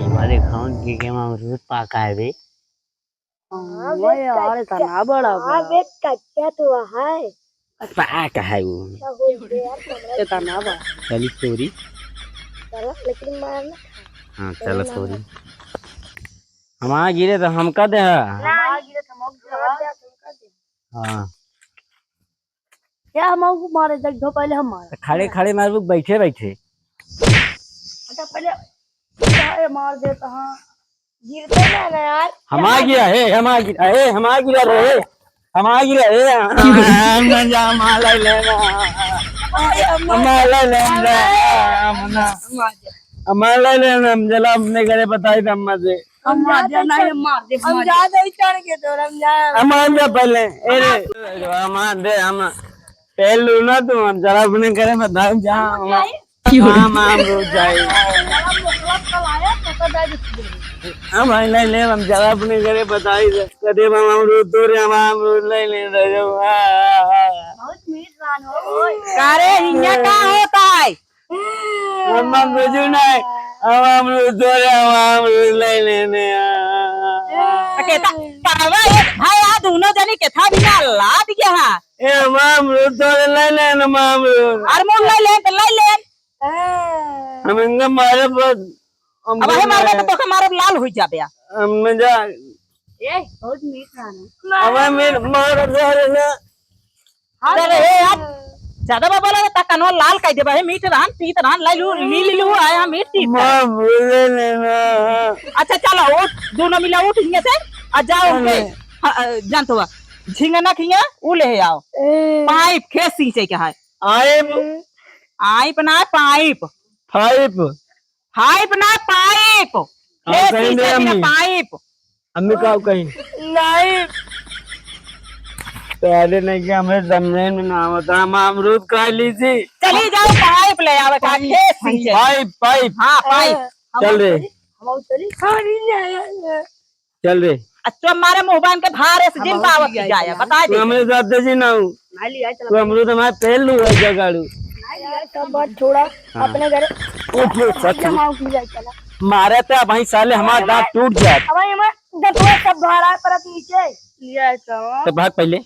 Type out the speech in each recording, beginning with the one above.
हमारे खान के अमरूद पाका है बे। हाँ यार इतना बड़ा बड़ा कच्चा तो है पाका है वो। इतना बड़ा चली सॉरी। चलो लेकिन मारना हाँ चलो सॉरी। हमारा गिरे तो हमका दे। हाँ क्या हम मारे देख दो पहले हम मारे खड़े खड़े मार बैठे बैठे। अच्छा पहले मार देता हाँ गिरते ना यार हमारा गिरा है हमारा गिरा है हमारा गिरा रे हमारा गिरा है मजा माला लेना हमारा लेना हमारा लेना हम जला अपने घरे बताई था अम्मा से हम मार दे नहीं मार दे हम ज्यादा ही चढ़ के तो रमजान हमार दे पहले अरे हमार दे हम पहलू ना तुम हम जरा अपने घरे बताई जहाँ हम रोज जाए हम ले ले हम जरा अपने घरे बताई कदे हम रोज तोरे हम रोज ले ले रहे बहुत मीठ रान हो कारे हिंगा का होता है हम कुछ नहीं हम रोज तोरे हम रोज ले लेने कहता पावा ये भाई आ दोनों जने के था बिना लाद गया हां ए हम रोज तोरे ले लेने हम रोज और मुन ले ले हम इंगा मारे पर अब है मारबे तो तोके मारब लाल हो जाबे हम जा ए बहुत मीठ रान अब मैं मार दे ना अरे हे यार ज्यादा बाबा लगा ता कनो लाल कह देबे है मीठ रहन पीत रहन ली लू आया मीठ पीत मां बोले लेना अच्छा चलो उठ दोनों मिला उठ हिंगे से आ जाओ जान तो झिंगा ना खिया उ ले आओ पाइप खेत सींचे के है आइप ना पाइप फाइव पाइप ना पाइप खेत सींचे के पाइप अम्मी का कहीं नहीं पहले नहीं कि हमें समझे में ना होता हम अमरूद खा ली थी चली जाओ पाइप ले आवे का खेत सींचे पाइप पाइप हां पाइप चल रे हम चली खानी नहीं चल रे अच्छा हमारे मोबाइल के भारे से जिन पावत जाया बता तू दे हमारे साथ दे ना हूँ नहीं लिया चल तू अमरूद हमारे पहलू है जगाड़ू यार सब बात छोड़ा अपने घर उठ सच जमाओ की जाए चला मारे थे भाई साले हमारा दांत टूट जात अब हमें दतवा सब भाड़ा पर नीचे लिया चलो तो भाग पहले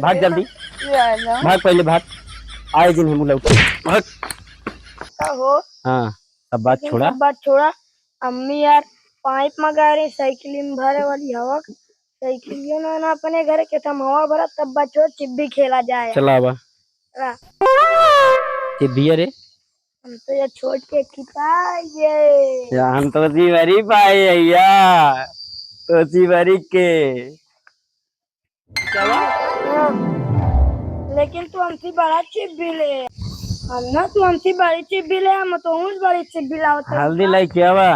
भाग जल्दी लिया भाग पहले भाग आए दिन हम लोग भाग हो हाँ अब बात छोड़ा सब बात छोड़ा अम्मी यार पाइप मंगा रही साइकिल में भरे वाली हवा साइकिल ना अपने घर के हम हवा भरा तब बच्चों चिब्बी खेला जाए चला बा चिब्बी रे हम तो ये छोड़ के खिपाए हम तो जीवरी पाए भैया तो जीवरी के लेकिन तू हमसे बड़ा चिब्बी ले हम ना तू हमसे बड़ी चिब्बी ले हम तो उस बड़ी चिब्बी लाओ हल्दी लाई क्या बा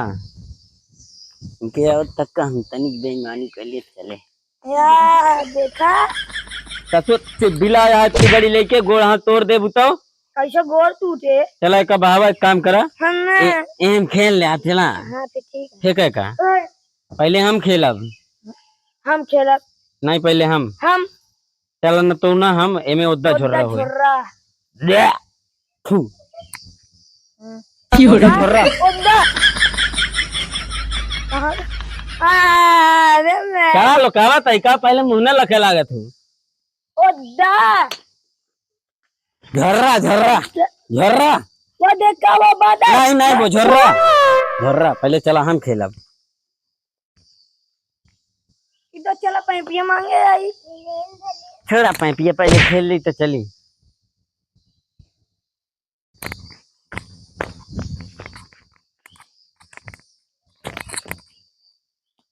क्या तक का हम तनिक बेईमानी कर लिए चले यार देखा कसो चिब्बी लाया इतनी बड़ी लेके गोड़ हाथ तोड़ दे बताओ कैसे गोड़ टूटे चला एक बाबा एक काम करा हमने एम खेल ले चला हाँ तो ठीक ठीक है का है पहले हम खेलब हम खेला नहीं पहले हम चला न तो ना हम एमे उद्दा छोड़ हो दे थू की हो रहा अरे मैं क्या लोकावा तई का पहले मुंह न लखे लागत हूँ ओदा झर्रा झर्रा झर्रा वो देखा वो बादल नहीं नहीं वो झर्रा झर्रा पहले चला हम खेलब इधर चला पैपिया मांगे आई छोड़ा पैपिया पहले खेल ली तो चली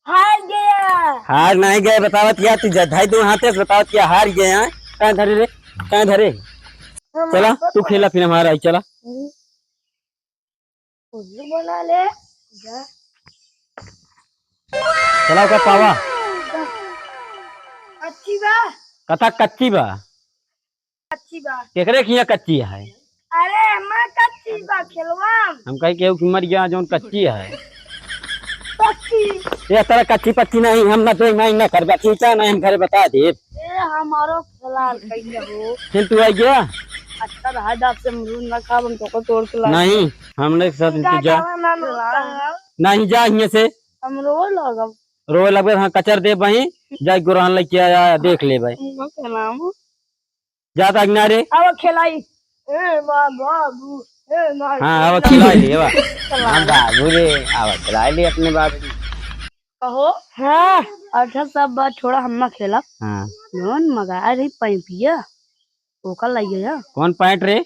हार गया हार नहीं गए बतावत क्या तू धाई दो हाथे बतावत क्या हार गए हैं कहाँ धरे रे कहाँ धरे चला तू खेला फिर हमारा चला उल्लू बना ले चला का पावा अच्छी बा कथा कच्ची बा केकरे किया कच्ची है अरे मैं कच्ची बा खेलवा हम कहे केहू की मर गया जो कच्ची है कच्ची ये तरह कच्ची पच्ची नहीं हम ना तो नहीं ना कर खींचा नहीं हम घर बता दे ए हमारो खिलाल कइले हो फिर तू आ गया अच्छा रहा जब से अमरूद ना खा हम तो तोड़ के ला नहीं हमने साथ में जा नहीं जा यहाँ से अमरूद लगा रोए लगे हाँ कचर दे भाई जाए गुरान लेके आया देख ले भाई क्या नाम जाता किनारे अब खिलाई ए बाबू ए मार हाँ अब खिला लिए हाँ बाबू रे अब खिला लिए अपने बाबू कहो हाँ अच्छा सब बात छोड़ा हम ना खेला हाँ नॉन मगा रही पैपिया वो कल लाई है कौन पैंट रे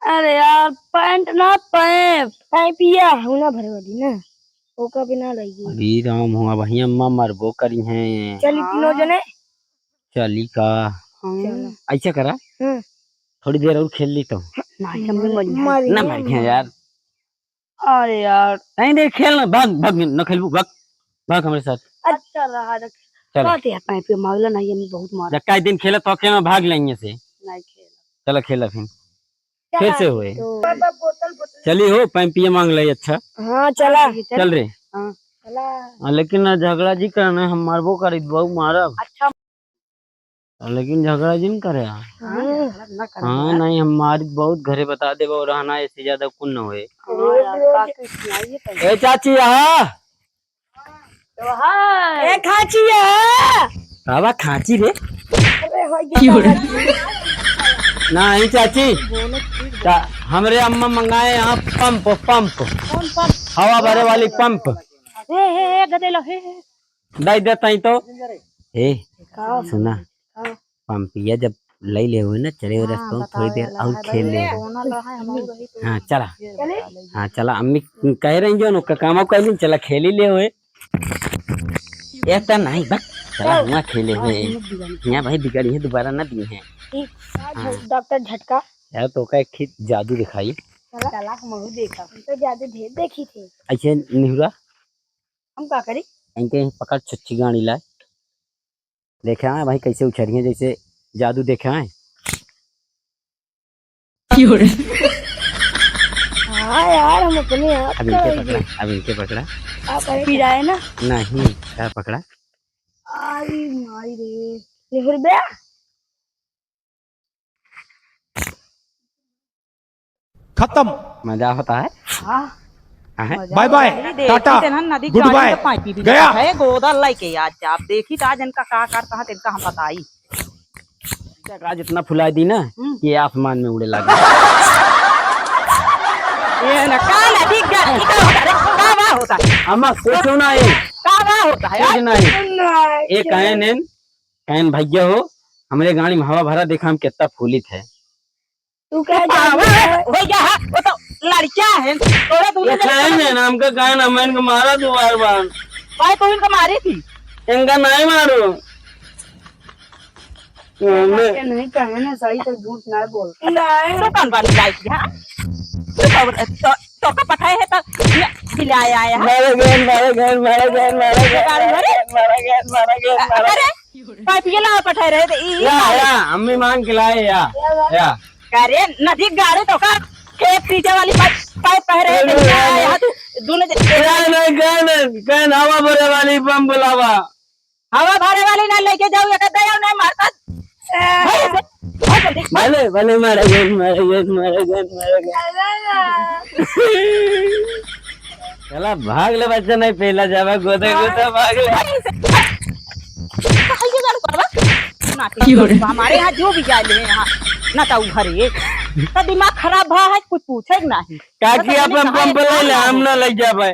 अरे यार पैंट ना पैप पिया हुना भरे वाली ना ओका बिना लगी अभी राम हुआ भाई अम्मा मरबो करी हैं चली तीनों जने चली का ऐसा करा थोड़ी देर और खेल ली तो नहीं हम भी मरी ना मर गया यार अरे यार नहीं देख खेलना भाग भाग न खेलबू भाग भाग हमारे साथ अच्छा रहा चलो बात है पैपे मारला नहीं हम बहुत मार जब कई दिन खेला तो के में भाग लेंगे से नहीं खेला चलो खेला फिर से हुए बोतल चली हो पैंपिया मांग ले अच्छा हाँ चला चल रे हाँ चला लेकिन ना झगड़ा जी करना हम मारबो करी बहु मारब अच्छा लेकिन झगड़ा जी नहीं करे हाँ ना कर हाँ नहीं हम मार बहुत घरे बता दे वो रहना ऐसे ज्यादा कुन न होए ए चाची आ तो हाय ए खाचिया बाबा खांची रे अरे हो गया नहीं चाची हमरे अम्मा मंगाए यहाँ पंप पंप हवा भरे वाली पंप ए गदेलो हे दे देता ही तो ए सुना पंपिया जब ले ले हुए ना चले हुए रास्ते में थोड़ी देर और खेल ले हाँ चला हाँ चला अम्मी कह रही जो नुका काम कर चला खेल ही ले हुए एक नहीं बस चला यहाँ खेले हुए यहाँ भाई बिगड़ी है दोबारा ना दिए हैं डॉक्टर झटका यार तो का एक जादू दिखाई चला हम देखा हम तो जादू ढेर देखी थी ऐसे निहुरा हम क्या करी इनके पकड़ छुच्छी गाड़ी लाए देखा है भाई कैसे उछरी है जैसे जादू देखा है हाँ यार हम अपने आप अब इनके पकड़ा अब इनके पकड़ा आप करे पी रहा है ना नहीं क्या पकड़ा आई मारी रे निहुर बे खत्म मजा होता है हाँ हाँ? Bye bye tata goodbye गया है गोदा लेके आज आप देखी तो आज इनका का करता है इनका हम बताई आज इतना फुलाई दी ना ये आसमान में उड़े लगा ये ना काला दिख गया का होता है अम्मा कुछ नहीं का होता है कुछ नहीं एक कहन भैया हो हमारे गाड़ी में हवा भरा देखा हम कितना फूलित है तू क्या हो गया वो तो लड़कियां है थोड़ा दूर ये कहन है नाम का कहन हम इनको मारा दो बार बार भाई तो इनको मारी थी इनका नहीं मारो नहीं कहे ना सही तो झूठ ना बोल तो कौन वाली लाई थी हां तो का पठाए है तो दिलाया आया है मारे गए पाइप ये ला पठाए रहे थे या अम्मी मांग के लाए या अरे नदी गाड़ी तो का खेत पीछे वाली पाइप पह रहे थे दोनों कहन हवा भरे वाली पंप बुलावा हवा भरे वाली ना लेके जाओ एक दया नहीं मारता भले मारे गए चला भाग ले बच्चा नहीं पहला जावा गोदे गोदा भाग ले हमारे यहाँ जो भी जाए ले यहाँ ना तो घरे तो दिमाग खराब भा है कुछ पूछे नहीं काकी अपन पंप ले ले हम ना लग जावे